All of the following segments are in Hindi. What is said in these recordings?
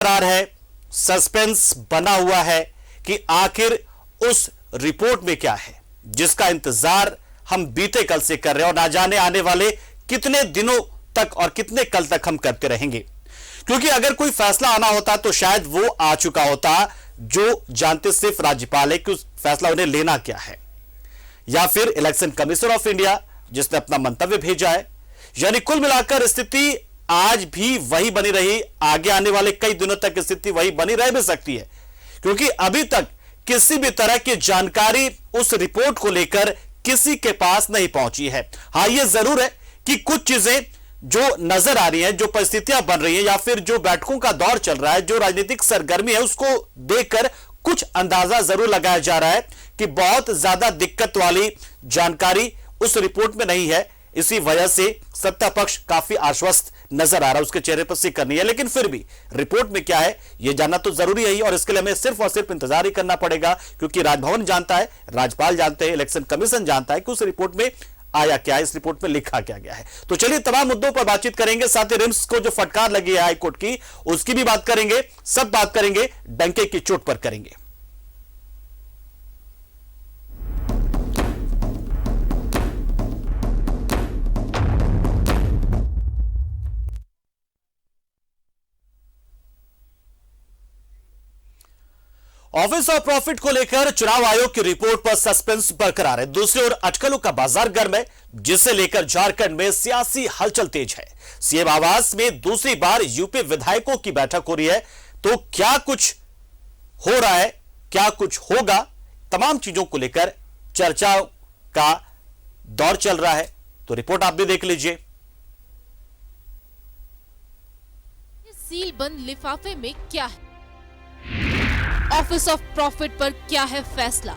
बरकरार है, सस्पेंस बना हुआ है कि आखिर उस रिपोर्ट में क्या है, जिसका इंतजार हम बीते कल से कर रहे हैं और ना जाने आने वाले कितने दिनों तक और कितने कल तक हम करते रहेंगे। क्योंकि अगर कोई फैसला आना होता तो शायद वो आ चुका होता, जो जानते सिर्फ राज्यपाल है कि उस फैसला उन्हें लेना क्या है, या फिर इलेक्शन कमीशन ऑफ इंडिया जिसने अपना मंतव्य भेजा है। यानी कुल मिलाकर स्थिति आज भी वही बनी रही, आगे आने वाले कई दिनों तक स्थिति वही बनी रह भी सकती है, क्योंकि अभी तक किसी भी तरह की जानकारी उस रिपोर्ट को लेकर किसी के पास नहीं पहुंची है। हां, यह जरूर है कि कुछ चीजें जो नजर आ रही हैं, जो परिस्थितियां बन रही हैं, या फिर जो बैठकों का दौर चल रहा है, जो राजनीतिक सरगर्मी है, उसको देखकर कुछ अंदाजा जरूर लगाया जा रहा है कि बहुत ज्यादा दिक्कत वाली जानकारी उस रिपोर्ट में नहीं है। इसी वजह से सत्ता पक्ष काफी आश्वस्त नजर आ रहा है, उसके चेहरे पर सिक्क करनी है। लेकिन फिर भी रिपोर्ट में क्या है यह जानना तो जरूरी है ही, और इसके लिए हमें सिर्फ और सिर्फ इंतजार ही करना पड़ेगा, क्योंकि राजभवन जानता है, राज्यपाल जानते हैं, इलेक्शन कमीशन जानता है कि उस रिपोर्ट में आया क्या है, इस रिपोर्ट में लिखा क्या गया है। तो चलिए तमाम मुद्दों पर बातचीत करेंगे, साथ ही रिम्स को जो फटकार लगी है हाईकोर्ट की, उसकी भी बात करेंगे। सब बात करेंगे, डंके की चोट पर करेंगे। ऑफिस ऑफ प्रॉफिट को लेकर चुनाव आयोग की रिपोर्ट पर सस्पेंस बरकरार है। दूसरी ओर अटकलों का बाजार गर्म है, जिसे लेकर झारखंड में सियासी हलचल तेज है। सीएम आवास में दूसरी बार यूपी विधायकों की बैठक हो रही है, तो क्या कुछ हो रहा है, क्या कुछ होगा, तमाम चीजों को लेकर चर्चा का दौर चल रहा है। तो रिपोर्ट आप भी देख लीजिए। सील बंद लिफाफे में क्या है? ऑफिस ऑफ प्रॉफिट पर क्या है फैसला?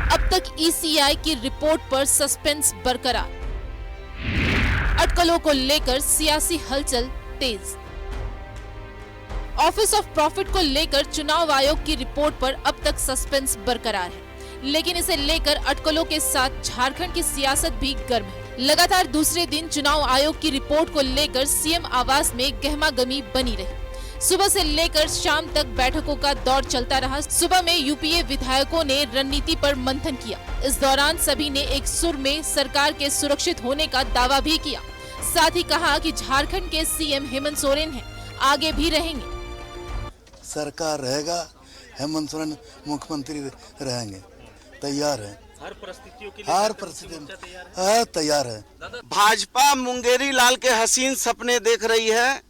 अब तक ईसीआई की रिपोर्ट पर सस्पेंस बरकरार, अटकलों को लेकर सियासी हलचल तेज। ऑफिस ऑफ प्रॉफिट को लेकर चुनाव आयोग की रिपोर्ट पर अब तक सस्पेंस बरकरार है, लेकिन इसे लेकर अटकलों के साथ झारखंड की सियासत भी गर्म है। लगातार दूसरे दिन चुनाव आयोग की रिपोर्ट को लेकर सीएम आवास में गहमागहमी बनी रही। सुबह से लेकर शाम तक बैठकों का दौर चलता रहा। सुबह में यूपीए विधायकों ने रणनीति पर मंथन किया। इस दौरान सभी ने एक सुर में सरकार के सुरक्षित होने का दावा भी किया। साथ ही कहा कि झारखंड के सीएम हेमंत सोरेन हैं, आगे भी रहेंगे। सरकार रहेगा, हेमंत सोरेन मुख्यमंत्री रहेंगे, तैयार है। हर परिस्थितियों के लिए हर परिस्थिति में तैयार है। भाजपा मुंगेरी लाल के हसीन सपने देख रही है,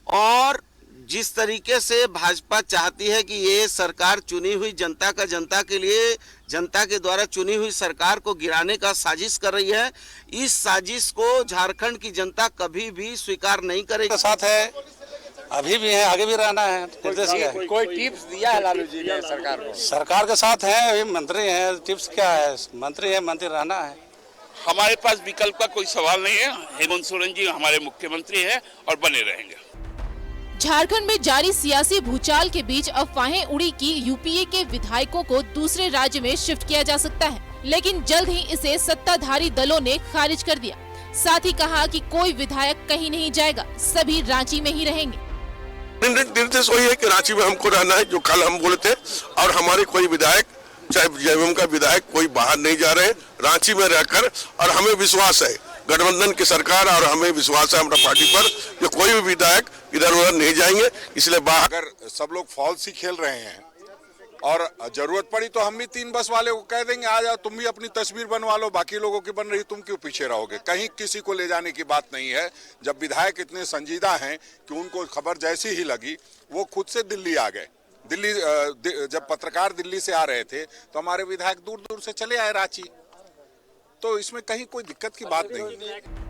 और जिस तरीके से भाजपा चाहती है कि ये सरकार चुनी हुई जनता का, जनता के लिए, जनता के द्वारा चुनी हुई सरकार को गिराने का साजिश कर रही है, इस साजिश को झारखंड की जनता कभी भी स्वीकार नहीं करेगी। साथ है, अभी भी है, आगे भी रहना है। कोई टिप्स दिया है लालू जी ने सरकार को? सरकार के साथ है, अभी मंत्री है, टिप्स क्या है, मंत्री है, मंत्री रहना है। हमारे पास विकल्प का कोई सवाल नहीं है। हेमंत सोरेन जी हमारे मुख्यमंत्री हैं और बने रहेंगे। झारखंड में जारी सियासी भूचाल के बीच अफवाहें उड़ी कि यूपीए के विधायकों को दूसरे राज्य में शिफ्ट किया जा सकता है, लेकिन जल्द ही इसे सत्ताधारी दलों ने खारिज कर दिया। साथ ही कहा कि कोई विधायक कहीं नहीं जाएगा, सभी रांची में ही रहेंगे। निर्देश वही है कि रांची में हमको रहना है, जो कल हम बोले थे, और हमारे कोई विधायक, चाहे जेएमएम का विधायक, कोई बाहर नहीं जा रहे, रांची में रहकर। और हमें विश्वास है गठबंधन की सरकार, और हमें विश्वास है हमारा पार्टी पर कि कोई भी विधायक इधर उधर नहीं जाएंगे। इसलिए बाहर अगर सब लोग फॉल्स ही खेल रहे हैं और जरूरत पड़ी तो हम भी 3 बस वाले को कह देंगे आ जाओ, तुम भी अपनी तस्वीर बनवा लो, बाकी लोगों की बन रही, तुम क्यों पीछे रहोगे? कहीं किसी को ले जाने की बात नहीं है। जब विधायक इतने संजीदा हैं कि उनको खबर जैसी ही लगी वो खुद से दिल्ली आ गए। दिल्ली जब पत्रकार दिल्ली से आ रहे थे तो हमारे विधायक दूर दूर से चले आए रांची, तो इसमें कहीं कोई दिक्कत की बात नहीं।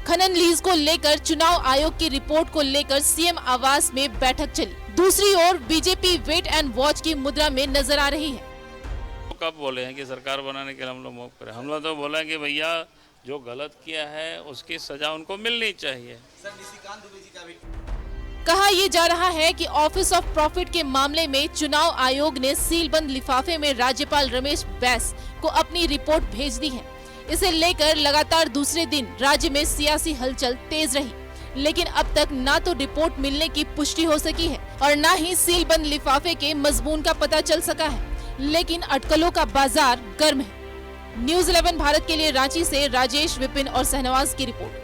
खनन लीज को लेकर चुनाव आयोग की रिपोर्ट को लेकर सीएम आवास में बैठक चली। दूसरी ओर बीजेपी वेट एंड वॉच की मुद्रा में नजर आ रही है। कब बोले हैं कि सरकार बनाने के लिए हम लोग मूव करें? हम लोग तो बोला कि भैया जो गलत किया है उसकी सजा उनको मिलनी चाहिए। कहा यह जा रहा है कि ऑफिस ऑफ प्रॉफिट के मामले में चुनाव आयोग ने सीलबंद लिफाफे में राज्यपाल रमेश बैस को अपनी रिपोर्ट भेज दी है। इसे लेकर लगातार दूसरे दिन राज्य में सियासी हलचल तेज रही। लेकिन अब तक ना तो रिपोर्ट मिलने की पुष्टि हो सकी है और ना ही सील बंद लिफाफे के मजमून का पता चल सका है। लेकिन अटकलों का बाजार गर्म है। न्यूज़ 11 भारत के लिए रांची से राजेश, विपिन और सहनवाज की रिपोर्ट।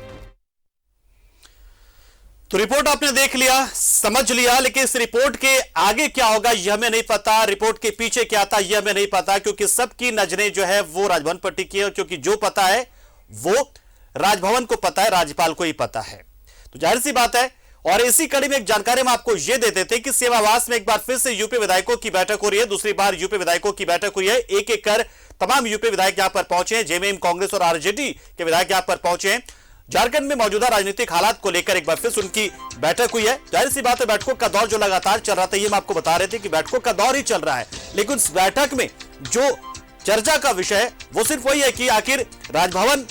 तो रिपोर्ट आपने देख लिया, समझ लिया, लेकिन इस रिपोर्ट के आगे क्या होगा यह हमें नहीं पता, रिपोर्ट के पीछे क्या था यह हमें नहीं पता, क्योंकि सबकी नजरें जो है वो राजभवन पर टिकी है, क्योंकि जो पता है वो राजभवन को पता है, राज्यपाल को ही पता है। तो जाहिर सी बात है। और इसी कड़ी में एक जानकारी हम आपको यह देते थे कि सेवावास में एक बार फिर से यूपी विधायकों की बैठक हो रही है। दूसरी बार यूपी विधायकों की बैठक हुई है। एक एक कर तमाम यूपी विधायक यहां पर पहुंचे हैं। जेएमएम, कांग्रेस और आरजेडी के विधायक यहां पर पहुंचे हैं। झारखंड में मौजूदा राजनीतिक हालात को लेकर एक बार फिर उनकी बैठक हुई है। जाहिर सी बात है, बैठकों का दौर जो लगातार चल रहा था, ये हम आपको बता रहे थे कि बैठकों का दौर ही चल रहा है, लेकिन उस बैठक में जो चर्चा का विषय है वो सिर्फ वही है कि आखिर राजभवन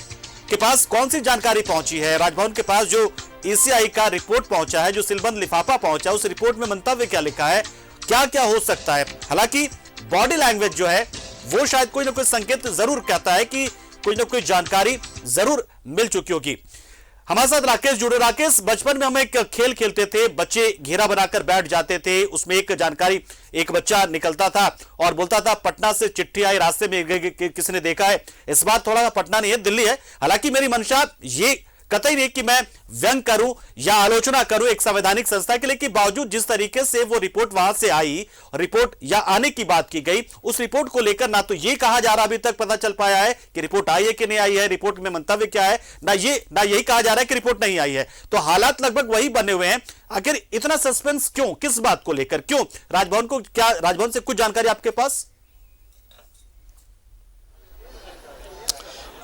के पास कौन सी जानकारी पहुंची है, राजभवन के पास जो ईसीआई का रिपोर्ट पहुंचा है, जो सीलबंद लिफाफा पहुंचा, उस रिपोर्ट में मंतव्य क्या लिखा है, क्या क्या हो सकता है। हालांकि बॉडी लैंग्वेज जो है वो शायद कोई ना कोई संकेत जरूर कहता है कि कोई ना कोई जानकारी जरूर मिल चुकी होगी। हमारे साथ राकेश जुड़े। राकेश, बचपन में हम एक खेल खेलते थे, बच्चे घेरा बनाकर बैठ जाते थे, उसमें एक जानकारी, एक बच्चा निकलता था और बोलता था पटना से चिट्ठी आई, रास्ते में किसी ने देखा है। इस बार थोड़ा सा पटना नहीं है, दिल्ली है। हालांकि मेरी मंशा ये कतई नहीं कि मैं व्यंग करूं या आलोचना करूं एक संवैधानिक संस्था के लिए, कि बावजूद जिस तरीके से वो रिपोर्ट वहां से आई, रिपोर्ट या आने की बात की गई, उस रिपोर्ट को लेकर ना तो ये कहा जा रहा अभी तक पता चल पाया है कि रिपोर्ट आई है कि नहीं आई है, रिपोर्ट में मंतव्य क्या है, ना यही कहा जा रहा है कि रिपोर्ट नहीं आई है। तो हालात लगभग वही बने हुए हैं। आखिर इतना सस्पेंस क्यों, किस बात को लेकर, क्यों राजभवन को, क्या राजभवन से कुछ जानकारी आपके पास?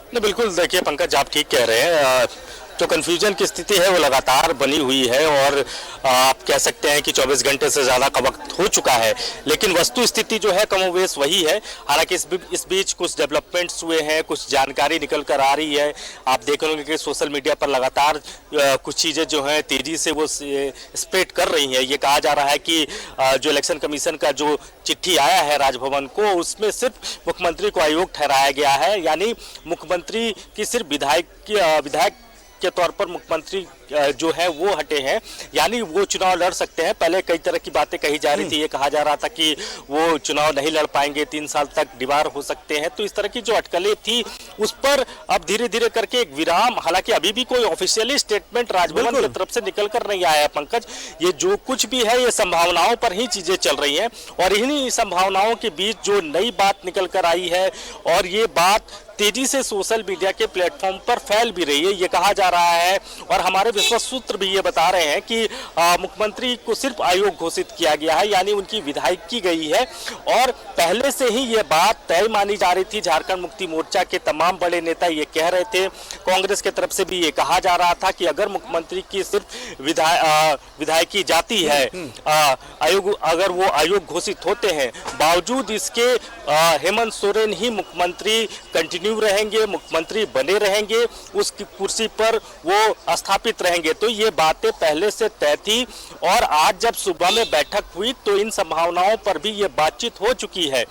नहीं, बिल्कुल। देखिए पंकज, आप ठीक कह रहे हैं। जो कन्फ्यूजन की स्थिति है वो लगातार बनी हुई है और आप कह सकते हैं कि 24 घंटे से ज़्यादा का वक्त हो चुका है, लेकिन वस्तु स्थिति जो है कमोवेश वही है। हालांकि इस बीच कुछ डेवलपमेंट्स हुए हैं, कुछ जानकारी निकल कर आ रही है। आप देख लोगे कि सोशल मीडिया पर लगातार कुछ चीज़ें जो हैं तेज़ी से वो स्प्रेड कर रही हैं। ये कहा जा रहा है कि जो इलेक्शन कमीशन का जो चिट्ठी आया है राजभवन को, उसमें सिर्फ मुख्यमंत्री को अयोग्य ठहराया गया है, यानी मुख्यमंत्री की सिर्फ विधायक के तौर पर मुख्यमंत्री जो है वो हटे हैं, यानी वो चुनाव लड़ सकते हैं। पहले कई तरह की बातें कही जा रही थी, ये कहा जा रहा था कि वो चुनाव नहीं लड़ पाएंगे, 3 साल तक दीवार हो सकते हैं। तो इस तरह की जो अटकलें थी उस पर अब धीरे धीरे करके एक विराम, हालांकि अभी भी कोई ऑफिशियली स्टेटमेंट राजभवन की तरफ से निकल कर नहीं आया है पंकज। ये जो कुछ भी है ये संभावनाओं पर ही चीजें चल रही हैं और इन्हीं संभावनाओं के बीच जो नई बात निकल कर आई है और ये बात तेजी से सोशल मीडिया के प्लेटफॉर्म पर फैल भी रही है। ये कहा जा रहा है और हमारे विश्वस्त सूत्र भी ये बता रहे हैं कि मुख्यमंत्री को सिर्फ अयोग्य घोषित किया गया है, यानी उनकी विधायक की गई है। और पहले से ही ये बात तय मानी जा रही थी। झारखंड मुक्ति मोर्चा के तमाम बड़े नेता ये कह रहे थे, कांग्रेस की तरफ से भी ये कहा जा रहा था कि अगर मुख्यमंत्री की सिर्फ विधायकी जाती है, अगर वो अयोग्य घोषित होते हैं, बावजूद इसके हेमंत सोरेन ही मुख्यमंत्री कंटिन्यू रहेंगे, मुख्यमंत्री बने रहेंगे, उस कुर्सी पर वो स्थापित रहेंगे। तो ये बातें पहले से तय थी और आज जब सुबह में बैठक हुई तो इन संभावनाओं पर भी ये बातचीत हो चुकी है।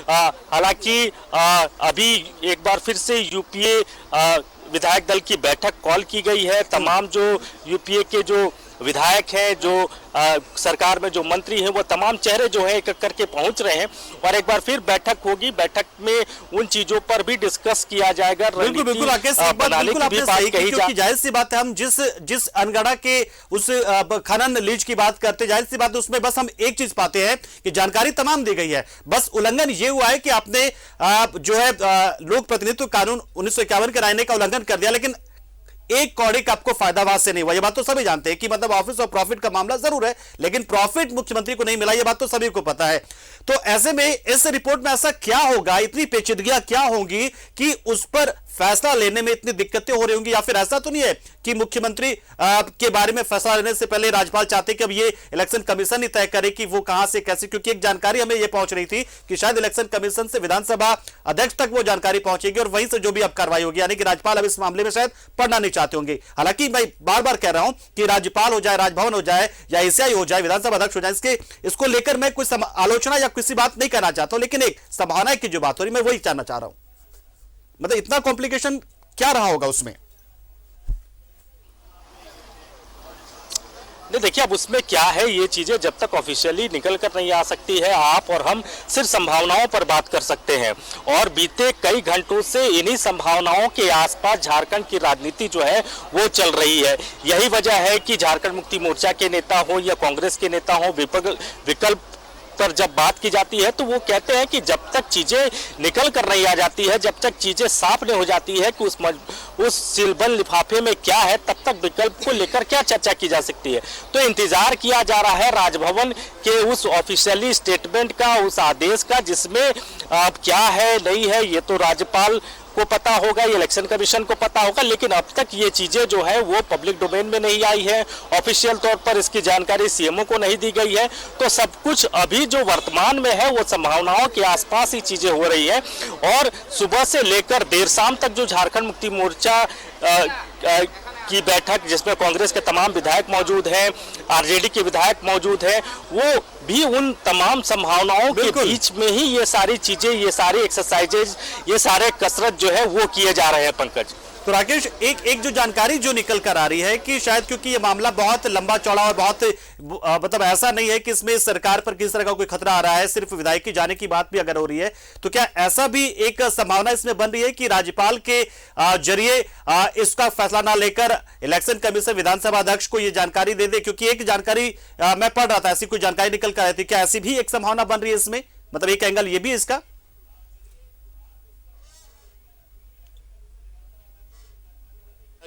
हालांकि अभी एक बार फिर से यूपीए विधायक दल की बैठक कॉल की गई है। तमाम जो यूपीए के जो विधायक हैं, जो सरकार में जो मंत्री हैं, वो तमाम चेहरे जो हैं एक करके पहुंच रहे हैं और एक बार फिर बैठक होगी। बैठक में उन चीजों पर भी डिस्कस किया जाएगा। बिल्कुल राकेश, क्योंकि जाहिर सी बात है, हम जिस अनगढ़ा के उस खनन लीज की बात करते, जाहिर सी बात है उसमें बस हम एक चीज पाते हैं कि जानकारी तमाम दी गई है। बस उल्लंघन ये हुआ है कि आपने जो है लोक प्रतिनिधित्व कानून 1951 के लाने का उल्लंघन कर दिया, लेकिन एक कौड़ी का आपको फायदा वहां से नहीं हुआ। ये बात तो सभी जानते हैं कि मतलब ऑफिस और प्रॉफिट का मामला जरूर है, लेकिन प्रॉफिट मुख्यमंत्री को नहीं मिला, ये बात तो सभी को पता है। तो ऐसे में इस रिपोर्ट में ऐसा क्या होगा, इतनी पेचीदगियां क्या होंगी कि उस पर फैसला लेने में इतनी दिक्कतें हो रही होंगी? या फिर ऐसा तो नहीं है कि मुख्यमंत्री के बारे में फैसला लेने से पहले राज्यपाल चाहते कि अब ये इलेक्शन कमीशन ही तय करे कि वो कहां से कैसे, क्योंकि एक जानकारी हमें ये पहुंच रही थी कि शायद इलेक्शन कमीशन से विधानसभा अध्यक्ष तक वो जानकारी पहुंचेगी और वहीं से जो भी अब कार्रवाई होगी, यानी कि राज्यपाल अब इस मामले में शायद पढ़ना नहीं चाहते होंगे। हालांकि मैं बार बार कह रहा हूं कि राज्यपाल हो जाए, राजभवन हो जाए या ईसीआई हो जाए, विधानसभा अध्यक्ष हो जाए, इसको लेकर मैं कोई आलोचना या किसी बात नहीं करना चाहता हूं, लेकिन एक संभावना की जो बात हो रही मैं वही जानना चाह रहा हूं। मतलब इतना कॉम्प्लिकेशन क्या रहा होगा उसमें? देखिए अब उसमें क्या है, ये चीजें जब तक ऑफिशियली निकल कर नहीं आ सकती है, आप और हम सिर्फ संभावनाओं पर बात कर सकते हैं। और बीते कई घंटों से इन्हीं संभावनाओं के आसपास झारखंड की राजनीति जो है वो चल रही है। यही वजह है कि झारखंड मुक्ति मोर्चा के नेता हो या कांग्रेस के नेता हो, विकल्प पर जब बात की जाती है तो वो कहते हैं कि जब तक चीजें निकल कर नहीं आ जाती है, जब तक चीजें साफ नहीं हो जाती है कि उस सिलबंद लिफाफे में क्या है, तब तक विकल्प को लेकर क्या चर्चा की जा सकती है। तो इंतजार किया जा रहा है राजभवन के उस ऑफिशियली स्टेटमेंट का, उस आदेश का, जिसमें अब क्या है नहीं है ये तो राज्यपाल को पता होगा, ये इलेक्शन कमीशन को पता होगा, लेकिन अब तक ये चीजें जो है वो पब्लिक डोमेन में नहीं आई है, ऑफिशियल तौर पर इसकी जानकारी सीएमओ को नहीं दी गई है। तो सब कुछ अभी जो वर्तमान में है वो संभावनाओं के आसपास ही चीजें हो रही है। और सुबह से लेकर देर शाम तक जो झारखंड मुक्ति मोर्चा की बैठक, जिसमें कांग्रेस के तमाम विधायक मौजूद हैं, आरजेडी के विधायक मौजूद हैं, वो भी उन तमाम संभावनाओं के बीच में ही ये सारी चीजें, ये सारी एक्सरसाइजेज, ये सारे कसरत जो है वो किए जा रहे हैं। पंकज, तो राकेश, एक जो जानकारी जो निकल कर आ रही है कि शायद क्योंकि ये मामला बहुत लंबा चौड़ा और बहुत मतलब ऐसा नहीं है कि इसमें सरकार पर किस तरह का कोई खतरा आ रहा है, सिर्फ विधायक की जाने की बात भी अगर हो रही है, तो क्या ऐसा भी एक संभावना इसमें बन रही है कि राज्यपाल के जरिए इसका फैसला ना लेकर इलेक्शन कमीशन विधानसभा अध्यक्ष को यह जानकारी दे दे? क्योंकि एक जानकारी मैं पढ़ रहा था, ऐसी कोई जानकारी निकल कर आई थी, क्या ऐसी भी एक संभावना बन रही है इसमें? मतलब एक एंगल ये भी इसका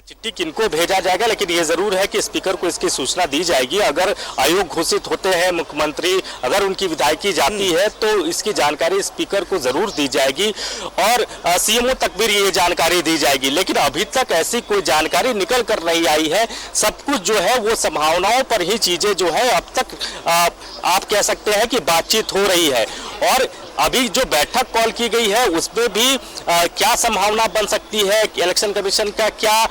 चिट्ठी किनको भेजा जाएगा, लेकिन यह जरूर है कि स्पीकर को इसकी सूचना दी जाएगी। अगर आयोग घोषित होते हैं मुख्यमंत्री, अगर उनकी विधायकी जाती है तो इसकी जानकारी स्पीकर को जरूर दी जाएगी और सीएमओ तक भी ये जानकारी दी जाएगी। लेकिन अभी तक ऐसी कोई जानकारी निकल कर नहीं आई है। सब कुछ जो है वो संभावनाओं पर ही चीजें जो है अब तक आप कह सकते हैं कि बातचीत हो रही है। और अभी जो बैठक कॉल की गई है उसमें भी क्या संभावना बन सकती है, इलेक्शन कमीशन का क्या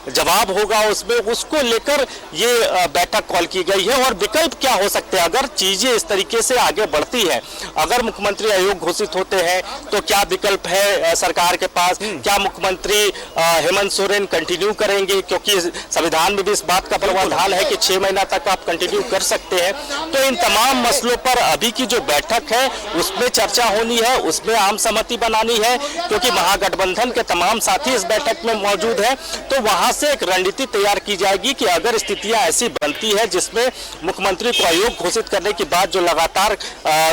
जवाब होगा उसमें, उसको लेकर ये बैठक कॉल की गई है। और विकल्प क्या हो सकते हैं अगर चीजें इस तरीके से आगे बढ़ती है, अगर मुख्यमंत्री आयोग घोषित होते हैं तो क्या विकल्प है सरकार के पास? क्या मुख्यमंत्री हेमंत सोरेन कंटिन्यू करेंगे, क्योंकि संविधान में भी इस बात का प्रावधान है कि 6 महीना तक आप कंटिन्यू कर सकते हैं। तो इन तमाम मसलों पर अभी की जो बैठक है उसमें चर्चा होनी है, उसमें आम सहमति बनानी है, क्योंकि महागठबंधन के तमाम साथी इस बैठक में मौजूद हैं। तो वहां से एक रणनीति तैयार की जाएगी कि अगर स्थितियां ऐसी बनती है जिसमें मुख्यमंत्री को आयोग घोषित करने की बात जो लगातार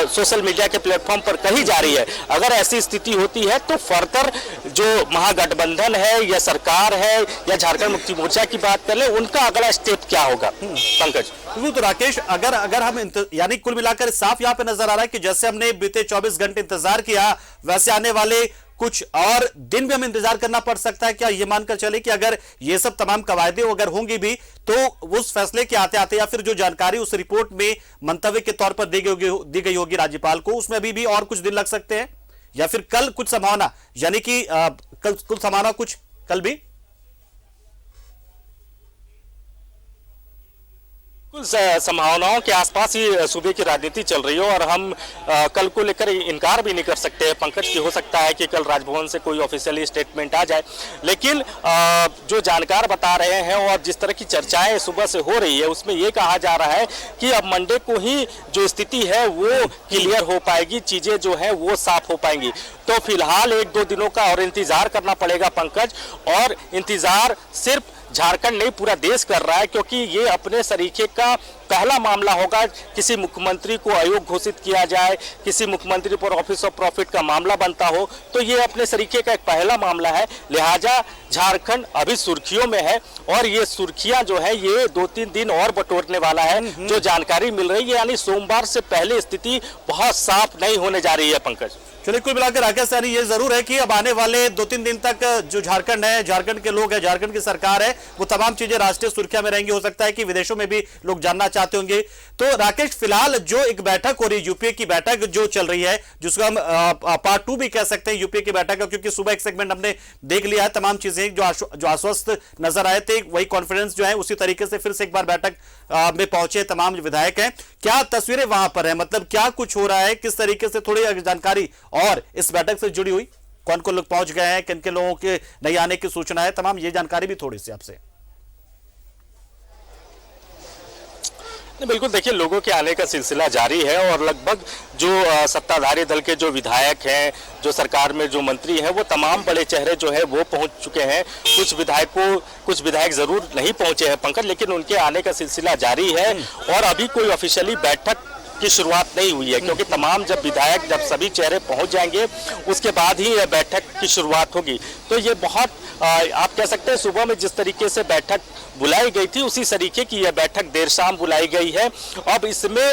सोशल मीडिया के प्लेटफॉर्म पर कही जा रही है, अगर ऐसी स्थिति होती है तो फर्दर जो महागठबंधन है या सरकार है या झारखंड मुक्ति मोर्चा की बात कर ले, उनका अगला स्टेप क्या होगा? पंकज, तो राकेश, अगर हम यानी कुल मिलाकर साफ यहाँ पे नजर आ रहा है कि जैसे हमने बीते 24 घंटे इंतजार किया, वैसे आने वाले कुछ और दिन भी हमें इंतजार करना पड़ सकता है। क्या ये मानकर चले कि अगर ये सब तमाम कवायदे अगर होंगी भी तो उस फैसले के आते आते या फिर जो जानकारी उस रिपोर्ट में मंतव्य के तौर पर दी गई होगी राज्यपाल को, उसमें अभी भी और कुछ दिन लग सकते हैं? या फिर कल कुछ संभावना, यानी कि कल कुछ संभावना, कुछ कल भी संभावनाओं के आसपास ही सूबे की राजनीति चल रही है और हम कल को लेकर इनकार भी नहीं कर सकते पंकज की। हो सकता है कि कल राजभवन से कोई ऑफिशियली स्टेटमेंट आ जाए, लेकिन जो जानकार बता रहे हैं और जिस तरह की चर्चाएं सुबह से हो रही है उसमें यह कहा जा रहा है कि अब मंडे को ही जो स्थिति है वो क्लियर हो पाएगी, चीजें जो है वो साफ हो पाएंगी। तो फिलहाल 1-2 दिनों का और इंतजार करना पड़ेगा पंकज, और इंतजार सिर्फ झारखंड नहीं पूरा देश कर रहा है, क्योंकि ये अपने तरीके का पहला मामला होगा। किसी मुख्यमंत्री को आयोग घोषित किया जाए, किसी मुख्यमंत्री पर ऑफिस ऑफ प्रॉफिट का मामला बनता हो, तो ये अपने तरीके का एक पहला मामला है। लिहाजा झारखंड अभी सुर्खियों में है और ये सुर्खियां जो है ये 2-3 दिन और बटोरने वाला है। जो जानकारी मिल रही है यानी सोमवार से पहले स्थिति बहुत साफ नहीं होने जा रही है पंकज। चलिए, कुल मिलाकर राकेश यानी ये जरूर है कि अब आने वाले 2-3 दिन तक जो झारखंड है, झारखंड के लोग हैं, झारखंड की सरकार है, वो तमाम चीजें राष्ट्रीय सुर्खियां में रहेंगी। हो सकता है कि विदेशों में भी लोग जानना चाहते होंगे। तो राकेश, फिलहाल जो एक बैठक हो रही है, यूपीए की बैठक जो चल रही है, जिसको हम पार्ट 2 भी कह सकते हैं यूपीए की बैठक का, क्योंकि सुबह एक सेगमेंट हमने देख लिया है, तमाम चीजें जो आश्वस्त नजर आए थे, वही कॉन्फिडेंस जो है उसी तरीके से फिर से एक बार बैठक में पहुंचे तमाम विधायक हैं। क्या तस्वीरें वहां पर है, मतलब क्या कुछ हो रहा है, किस तरीके से थोड़ी जानकारी और इस बैठक से जुड़ी हुई, कौन कौन लोग पहुंच गए हैं, किन किन लोगों के नहीं आने की सूचना है, तमाम ये जानकारी भी थोड़ी सी आपसे। बिल्कुल, देखिए लोगों के आने का सिलसिला जारी है और लगभग जो सत्ताधारी दल के जो विधायक हैं, जो सरकार में जो मंत्री हैं, वो तमाम बड़े चेहरे जो है वो पहुंच चुके हैं। कुछ विधायक जरूर नहीं पहुंचे हैं पंकज, लेकिन उनके आने का सिलसिला जारी है और अभी कोई ऑफिशियली बैठक की शुरुआत नहीं हुई है, क्योंकि तमाम जब सभी चेहरे पहुंच जाएंगे उसके बाद ही यह बैठक की शुरुआत होगी। तो ये बहुत आप कह सकते हैं सुबह में जिस तरीके से बैठक बुलाई गई थी उसी तरीके की यह बैठक देर शाम बुलाई गई है। अब इसमें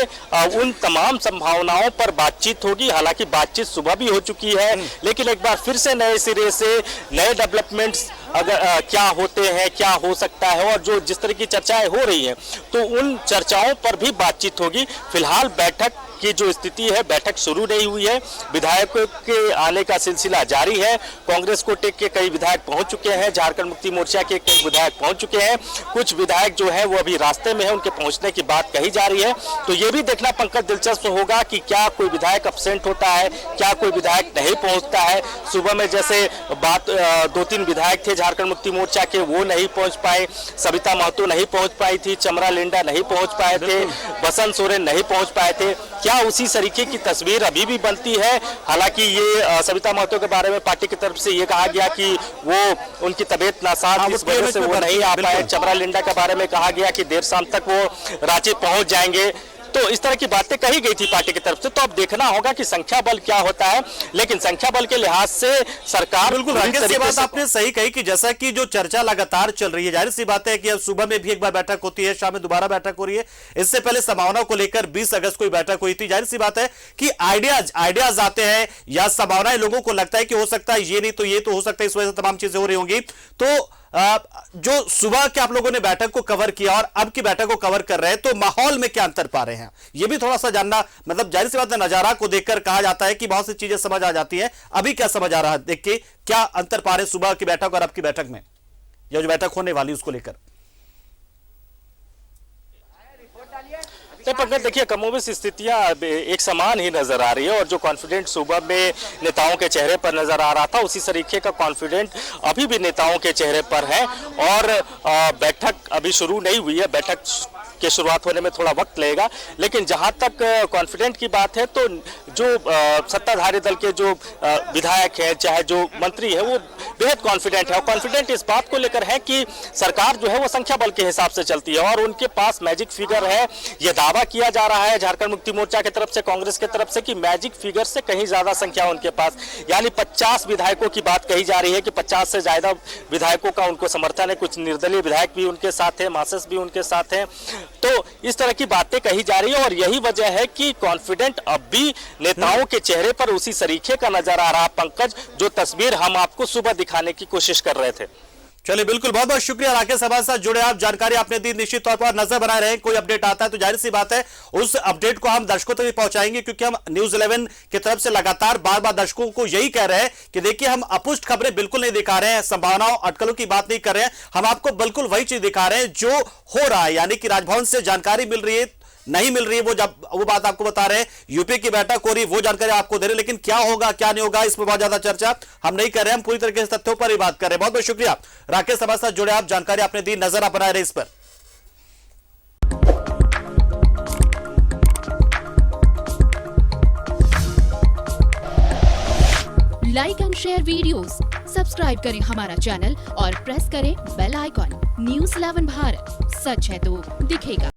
उन तमाम संभावनाओं पर बातचीत होगी। हालांकि बातचीत सुबह भी हो चुकी है, लेकिन एक बार फिर से नए सिरे से नए डेवलपमेंट्स अगर क्या होते हैं, क्या हो सकता है और जो जिस तरह की चर्चाएं हो रही हैं तो उन चर्चाओं पर भी बातचीत होगी। फिलहाल बैठक की जो स्थिति है, बैठक शुरू नहीं हुई है, विधायकों के आने का सिलसिला जारी है। कांग्रेस को टेक के कई विधायक पहुंच चुके हैं, झारखंड मुक्ति मोर्चा के कई विधायक पहुंच चुके हैं, कुछ विधायक जो है वो अभी रास्ते में है, उनके पहुंचने की बात कही जा रही है। तो ये भी देखना पंकज दिलचस्प होगा कि क्या कोई विधायक अब्सेंट होता है, क्या कोई विधायक नहीं पहुंचता है। सुबह में जैसे बात 2-3 विधायक थे झारखंड मुक्ति मोर्चा के, वो नहीं पहुंच पाए, सविता महतो नहीं पहुंच पाई थी, चमरा लिंडा नहीं पहुंच पाए थे, बसंत सोरेन नहीं पहुंच पाए थे। क्या उसी तरीके की तस्वीर अभी भी बनती है? हालांकि ये सविता महतो के बारे में पार्टी की तरफ से ये कहा गया कि वो उनकी तबीयत नासाज, इस वजह से वो नहीं आ पाए। चमरा लिंडा के बारे में कहा गया कि देर शाम तक वो रांची पहुंच जाएंगे। तो इस तरह की बातें कही गई थी पार्टी की तरफ से। तो अब देखना होगा कि संख्या बल क्या होता है, लेकिन संख्या बल के लिहाज से सरकार बिल्कुल राकेश, ये बात आपने सही कही कि जैसा कि जो चर्चा लगातार चल रही है, जाहिर सी बात है कि अब सुबह में भी एक बार बैठक होती है, शाम में दोबारा बैठक हो रही है। इससे पहले संभावना को लेकर 20 अगस्त को बैठक हुई थी। जाहिर सी बात है कि आइडियाज आते हैं या संभावनाएं लोगों को लगता है कि हो सकता है ये नहीं तो ये तो हो सकता है, इस वजह से तमाम चीजें हो रही होंगी। तो जो सुबह के आप लोगों ने बैठक को कवर किया और अब की बैठक को कवर कर रहे हैं, तो माहौल में क्या अंतर पा रहे हैं, ये भी थोड़ा सा जानना, मतलब जाहिर सी बात है नजारा को देखकर कहा जाता है कि बहुत सी चीजें समझ आ जाती हैं। अभी क्या समझ आ रहा है देख के, क्या अंतर पा रहे हैं सुबह की बैठक और अब की बैठक में, या जो बैठक होने वाली उसको लेकर? पंकज देखिए, कमोबेश स्थितियां एक समान ही नजर आ रही है और जो कॉन्फिडेंट सुबह में नेताओं के चेहरे पर नजर आ रहा था, उसी तरीके का कॉन्फिडेंट अभी भी नेताओं के चेहरे पर है। और बैठक अभी शुरू नहीं हुई है, बैठक के शुरुआत होने में थोड़ा वक्त लगेगा, लेकिन जहां तक कॉन्फिडेंट की बात है तो जो सत्ताधारी दल के जो विधायक है, चाहे जो मंत्री है, वो बेहद कॉन्फिडेंट है। और कॉन्फिडेंट इस बात को लेकर है कि सरकार जो है वो संख्या बल के हिसाब से चलती है और उनके पास मैजिक फिगर है। ये दावा किया जा रहा है झारखंड मुक्ति मोर्चा की तरफ से, कांग्रेस की तरफ से, कि मैजिक फिगर से कहीं ज्यादा संख्या उनके पास, यानी 50 विधायकों की बात कही जा रही है कि 50 से ज्यादा विधायकों का उनको समर्थन है। कुछ निर्दलीय विधायक भी उनके साथ है, मासेस भी उनके साथ है। तो इस तरह की बातें कही जा रही है और यही वजह है कि कॉन्फिडेंट अब भी नेताओं के चेहरे पर उसी तरीके का नजर आ रहा पंकज, जो तस्वीर हम आपको सुबह दिखाने की कोशिश कर रहे थे। चलिए, बिल्कुल, बहुत बहुत शुक्रिया राकेश, हमारे साथ जुड़े आप, जानकारी आपने दी। निश्चित तौर पर नजर बनाए रहे, कोई अपडेट आता है तो जाहिर सी बात है उस अपडेट को हम दर्शकों तक भी पहुंचाएंगे, क्योंकि हम न्यूज 11 की तरफ से लगातार बार बार दर्शकों को यही कह रहे हैं कि देखिए, हम अपुष्ट खबरें बिल्कुल नहीं दिखा रहे हैं, संभावनाओं अटकलों की बात नहीं कर रहे हैं, हम आपको बिल्कुल वही चीज दिखा रहे हैं जो हो रहा है। यानी कि राजभवन से जानकारी मिल रही है, नहीं मिल रही है, वो बात आपको बता रहे हैं। यूपी की बैठक हो रही, वो जानकारी आपको दे रहे हैं, लेकिन क्या होगा क्या नहीं होगा इस पर बहुत ज्यादा चर्चा हम नहीं कर रहे हैं, हम पूरी तरीके से तथ्यों पर ही बात कर रहे हैं। बहुत बहुत शुक्रिया राकेश, हमारे साथ जुड़े आप, जानकारी आपने दी, नजर आप बनाए रहे इस पर। Like and share videos, subscribe करें हमारा चैनल और प्रेस करें बेल आइकॉन। न्यूज़ 11 भारत, सच है तो दिखेगा।